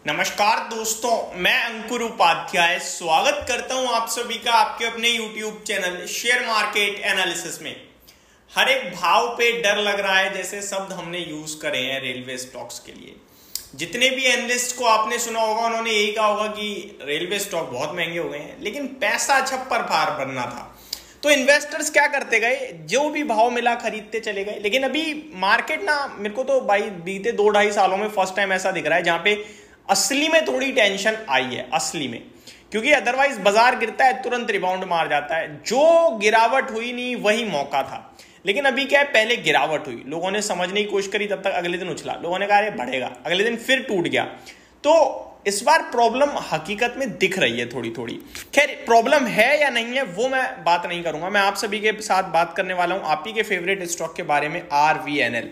नमस्कार दोस्तों, मैं अंकुर उपाध्याय स्वागत करता हूं आप सभी का आपके अपने YouTube channel share market analysis में। हर एक भाव पे डर लग रहा है जैसे शब्द हमने यूज करे हैं रेलवे स्टॉक्स के लिए। जितने भी एनालिस्ट को आपने सुना होगा उन्होंने यही कहा होगा कि रेलवे स्टॉक बहुत महंगे हो गए हैं, लेकिन पैसा छप्पर फार बनना था तो इन्वेस्टर्स क्या करते गए, जो भी भाव मिला खरीदते चले गए। लेकिन अभी मार्केट ना, मेरे को तो भाई बीते 2-2.5 सालों में फर्स्ट टाइम ऐसा दिख रहा है जहां पे असली में थोड़ी टेंशन आई है असली में, क्योंकि अदरवाइज बाजार गिरता है तुरंत रिबाउंड मार जाता है। जो गिरावट हुई नहीं वही मौका था, लेकिन अभी क्या है, पहले गिरावट हुई, लोगों ने समझने की कोशिश करी, तब तक अगले दिन उछला, लोगों ने कहा अरे बढ़ेगा, अगले दिन फिर टूट गया। तो इस बार प्रॉब्लम हकीकत में दिख रही है थोड़ी थोड़ी। खैर प्रॉब्लम है या नहीं है वो मैं बात नहीं करूंगा, मैं आप सभी के साथ बात करने वाला हूं आप ही के फेवरेट स्टॉक के बारे में, RVNL।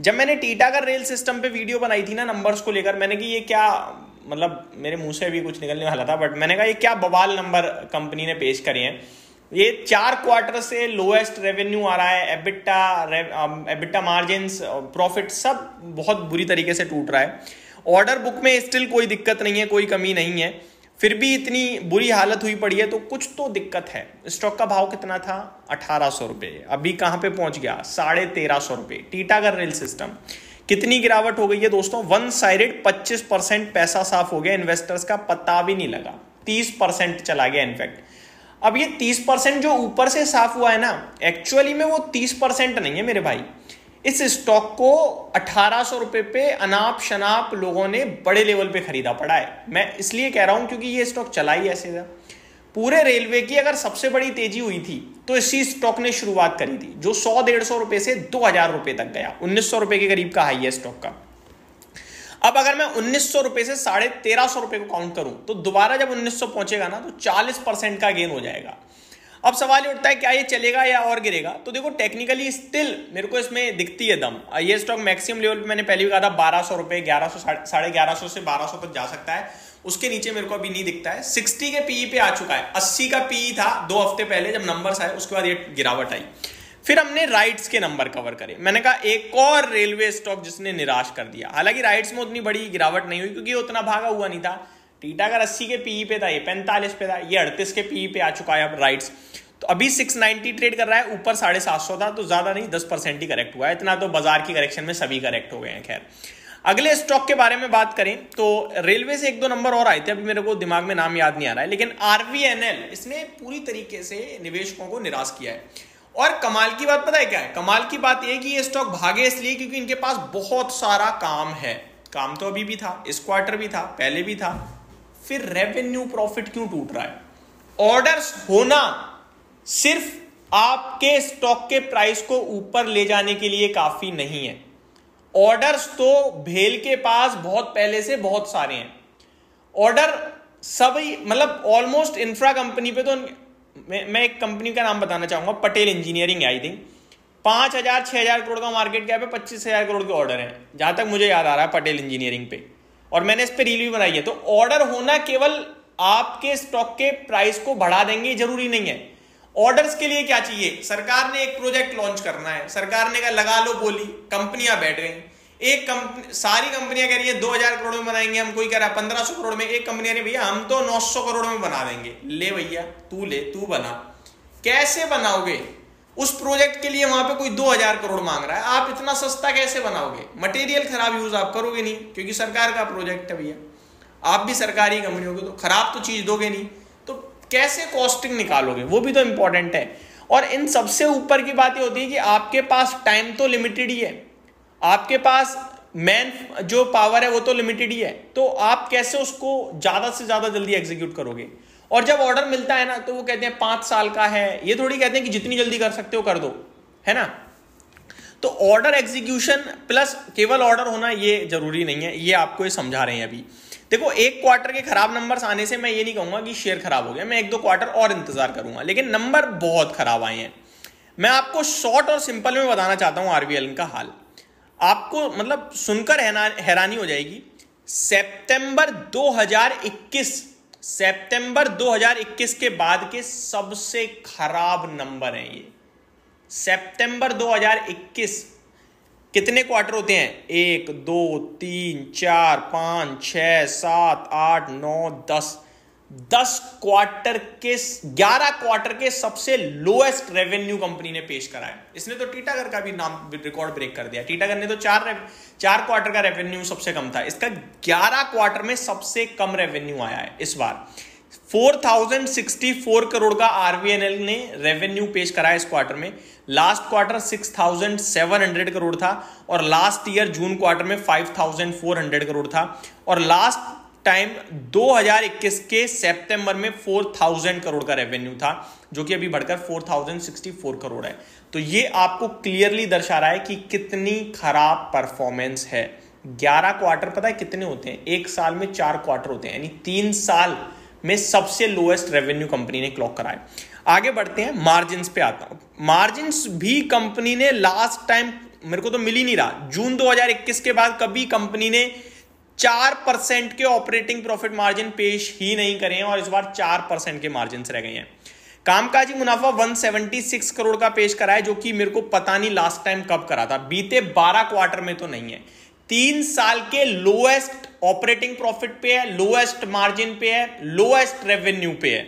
जब मैंने टीटागढ़ रेल सिस्टम पे वीडियो बनाई थी ना नंबर्स को लेकर, मैंने कि ये क्या, मतलब मेरे मुंह से भी कुछ निकलने वाला था, बट मैंने कहा ये क्या बवाल नंबर कंपनी ने पेश करे हैं। ये 4 क्वार्टर से लोएस्ट रेवेन्यू आ रहा है, एबिटा मार्जिन्स, प्रॉफिट सब बहुत बुरी तरीके से टूट रहा है। ऑर्डर बुक में स्टिल कोई दिक्कत नहीं है, कोई कमी नहीं है, फिर भी इतनी बुरी हालत हुई पड़ी है तो कुछ तो दिक्कत है। स्टॉक का भाव कितना था, 1800 रुपये, अभी कहां पे पहुंच गया, 1350 रुपये। टीटागढ़ रेल सिस्टम कितनी गिरावट हो गई है दोस्तों, वन साइडेड 25% पैसा साफ हो गया, इन्वेस्टर्स का पता भी नहीं लगा, 30% चला गया इनफैक्ट। अब ये 30% जो ऊपर से साफ हुआ है ना, एक्चुअली में वो 30% नहीं है मेरे भाई। इस स्टॉक को 1800 रुपए पे अनाप शनाप लोगों ने बड़े लेवल पे खरीदा पड़ा है। मैं इसलिए कह रहा हूं क्योंकि ये स्टॉक चला ही ऐसे था। पूरे रेलवे की अगर सबसे बड़ी तेजी हुई थी तो इसी स्टॉक ने शुरुआत करी थी, जो 100-150 रुपए से 2000 रुपए तक गया, 1900 रुपए के करीब का हाई है स्टॉक का। अब अगर मैं 1900 रुपए से 1350 रुपए को काउंट करूं तो दोबारा जब 1900 पहुंचेगा ना तो 40% का गेन हो जाएगा। अब सवाल ये उठता है क्या ये चलेगा या और गिरेगा। तो देखो टेक्निकली स्टिल मेरे को इसमें दिखती है दम। ये स्टॉक मैक्सिमम लेवल पे मैंने पहले भी कहा था 1200 रुपए, 1100, 1150 से 1200 तक जा सकता है, उसके नीचे मेरे को अभी नहीं दिखता है। 60 के पीई पे आ चुका है, 80 का पीई था 2 हफ्ते पहले जब नंबर्स आए, उसके बाद ये गिरावट आई। फिर हमने राइट्स के नंबर कवर करे, मैंने कहा एक और रेलवे स्टॉक जिसने निराश कर दिया। हालांकि राइट्स में उतनी बड़ी गिरावट नहीं हुई क्योंकि उतना भागा हुआ नहीं था। टीटागढ़ 80 के पीई पे था, ये 45 पे था, ये 38 के पीई पे आ चुका है अब राइट्स। तो अभी 690 ट्रेड कर रहा है, ऊपर 750 था, तो ज्यादा नहीं 10% ही करेक्ट हुआ है, इतना तो बाजार की करेक्शन में सभी करेक्ट हो गए हैं। खैर अगले स्टॉक के बारे में बात करें तो रेलवे से 1-2 नंबर और आए थे, अभी मेरे को दिमाग में नाम याद नहीं आ रहा है, लेकिन RVNL इसने पूरी तरीके से निवेशकों को निराश किया है। और कमाल की बात पता है क्या है, कमाल की बात यह कि ये स्टॉक भागे इसलिए क्योंकि इनके पास बहुत सारा काम है। काम तो अभी भी था, इस क्वार्टर भी था, पहले भी था, फिर रेवेन्यू प्रॉफिट क्यों टूट रहा है। ऑर्डर्स होना सिर्फ आपके स्टॉक के प्राइस को ऊपर ले जाने के लिए काफी नहीं है। ऑर्डर्स तो भेल के पास बहुत पहले से बहुत सारे हैं। ऑर्डर सभी, मतलब ऑलमोस्ट इंफ्रा कंपनी पे तो मैं एक कंपनी का नाम बताना चाहूंगा, पटेल इंजीनियरिंग है, आई थिंक 5000-6000 करोड़ का मार्केट कैप है, 25,000 करोड़ के ऑर्डर हैं जहां तक मुझे याद आ रहा है पटेल इंजीनियरिंग पे, और मैंने इस पे रील भी बनाई है। तो ऑर्डर होना केवल आपके स्टॉक के प्राइस को बढ़ा देंगे जरूरी नहीं है। ऑर्डर्स के लिए क्या चाहिए, सरकार ने एक प्रोजेक्ट लॉन्च करना है, सरकार ने कहा लगा लो बोली, कंपनियां बैठ गई। एक कंपनी, सारी कंपनियां कह रही है 2000 करोड़ में बनाएंगे हम, कोई कह रहा है 1500 करोड़ में, एक कंपनी ने भैया हम तो 900 करोड़ में बना देंगे। ले भैया तू ले, तू बना। कैसे बनाओगे उस प्रोजेक्ट के लिए, वहां पे कोई 2000 करोड़ मांग रहा है, आप इतना सस्ता कैसे बनाओगे। मटेरियल खराब यूज आप करोगे नहीं क्योंकि सरकार का प्रोजेक्ट है भैया, आप भी सरकारी कंपनी होगी तो खराब तो चीज दोगे नहीं, तो कैसे कॉस्टिंग निकालोगे, वो भी तो इंपॉर्टेंट है। और इन सबसे ऊपर की बात ये होती है कि आपके पास टाइम तो लिमिटेड ही है, आपके पास मैन जो पावर है वो तो लिमिटेड ही है, तो आप कैसे उसको ज्यादा से ज्यादा जल्दी एग्जीक्यूट करोगे। और जब ऑर्डर मिलता है ना तो वो कहते हैं 5 साल का है, ये थोड़ी कहते हैं कि जितनी जल्दी कर सकते हो कर दो, है ना। तो ऑर्डर एग्जीक्यूशन प्लस केवल ऑर्डर होना ये जरूरी नहीं है, ये आपको ये समझा रहे हैं अभी। देखो एक क्वार्टर के खराब नंबर्स आने से मैं ये नहीं कहूंगा कि शेयर खराब हो गया, मैं 1-2 क्वार्टर और इंतजार करूंगा, लेकिन नंबर बहुत खराब आए हैं। मैं आपको शॉर्ट और सिंपल में बताना चाहता हूं RVNL का हाल, आपको मतलब सुनकर हैरानी हो जाएगी। सितंबर 2021 के बाद के सबसे खराब नंबर हैं ये। सितंबर 2021 कितने क्वार्टर होते हैं? 1 2 3 4 5 6 7 8 9 10 क्वार्टर के 11 क्वार्टर के सबसे लोएस्ट रेवेन्यू कंपनी ने पेश करा है। इसने तो टीटागढ़ का भी नाम रिकॉर्ड ब्रेक कर दिया। टीटागढ़ ने तो चार क्वार्टर का रेवेन्यू सबसे कम था, इसका 11 क्वार्टर में सबसे कम रेवेन्यू आया है इस बार। 4064 करोड़ का आरवीएनएल ने रेवेन्यू पेश करा है इस क्वार्टर में। लास्ट क्वार्टर 6700 करोड़ था और लास्ट ईयर जून क्वार्टर में 5400 करोड़ था और लास्ट टाइम 2021 के सितंबर में 4000 करोड़ का रेवेन्यू था, जो कि अभी बढ़कर 4064 करोड़ है। तो ये आपको क्लियरली दर्शा रहा है कि कितनी खराब परफॉर्मेंस है। 11 क्वार्टर पता है कितने होते हैं? एक साल में 4 क्वार्टर होते हैं, यानी 3 साल में सबसे लोएस्ट रेवेन्यू कंपनी ने क्लॉक करा है। आगे बढ़ते हैं, मार्जिन्स पे आता हूं। मार्जिन्स भी कंपनी ने लास्ट टाइम मेरे को तो मिल ही नहीं रहा, जून 2021 के बाद कभी कंपनी ने 4% के ऑपरेटिंग प्रॉफिट मार्जिन पेश ही नहीं करे हैं और इस बार 4% के मार्जिन रह गए हैं। कामकाजी मुनाफा 176 करोड़ का पेश करा है, जो कि मेरे को पता नहीं लास्ट टाइम कब करा था, बीते 12 क्वार्टर में तो नहीं है। 3 साल के लोएस्ट ऑपरेटिंग प्रॉफिट पे है, लोएस्ट मार्जिन पे है, लोएस्ट रेवेन्यू पे है।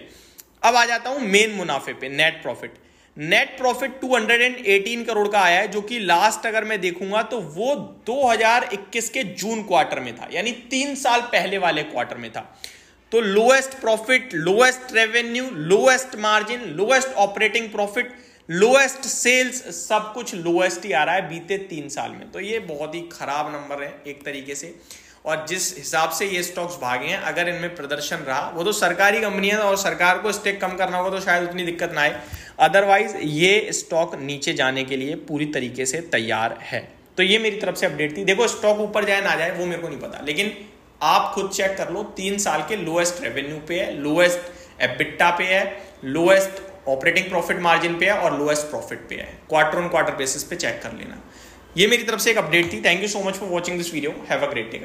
अब आ जाता हूं मेन मुनाफे पे, net profit. Net profit 218 crore का आया है, जो कि लास्ट अगर मैं देखूंगा तो वो 2021 के जून क्वार्टर में था, यानी 3 साल पहले वाले क्वार्टर में था। तो lowest profit, lowest revenue, lowest margin, lowest operating profit, lowest sales, सब कुछ लोएस्ट ही आ रहा है बीते 3 साल में। तो ये बहुत ही खराब नंबर है एक तरीके से, और जिस हिसाब से ये स्टॉक्स भागे हैं, अगर इनमें प्रदर्शन रहा, वो तो सरकारी कंपनियां और सरकार को स्टेक कम करना होगा तो शायद उतनी दिक्कत ना आए, अदरवाइज ये स्टॉक नीचे जाने के लिए पूरी तरीके से तैयार है। तो ये मेरी तरफ से अपडेट थी। देखो स्टॉक ऊपर जाए ना जाए वो मेरे को नहीं पता, लेकिन आप खुद चेक कर लो, 3 साल के लोएस्ट रेवेन्यू पे है, लोएस्ट एबिटा पे है, लोएस्ट ऑपरेटिंग प्रॉफिट मार्जिन पे है और लोएस्ट प्रॉफिट पे है। क्वार्टर ऑन क्वार्टर बेसिस पे चेक कर लेना। ये मेरी तरफ से एक अपडेट थी। Thank you so much for watching this video. Have a great day.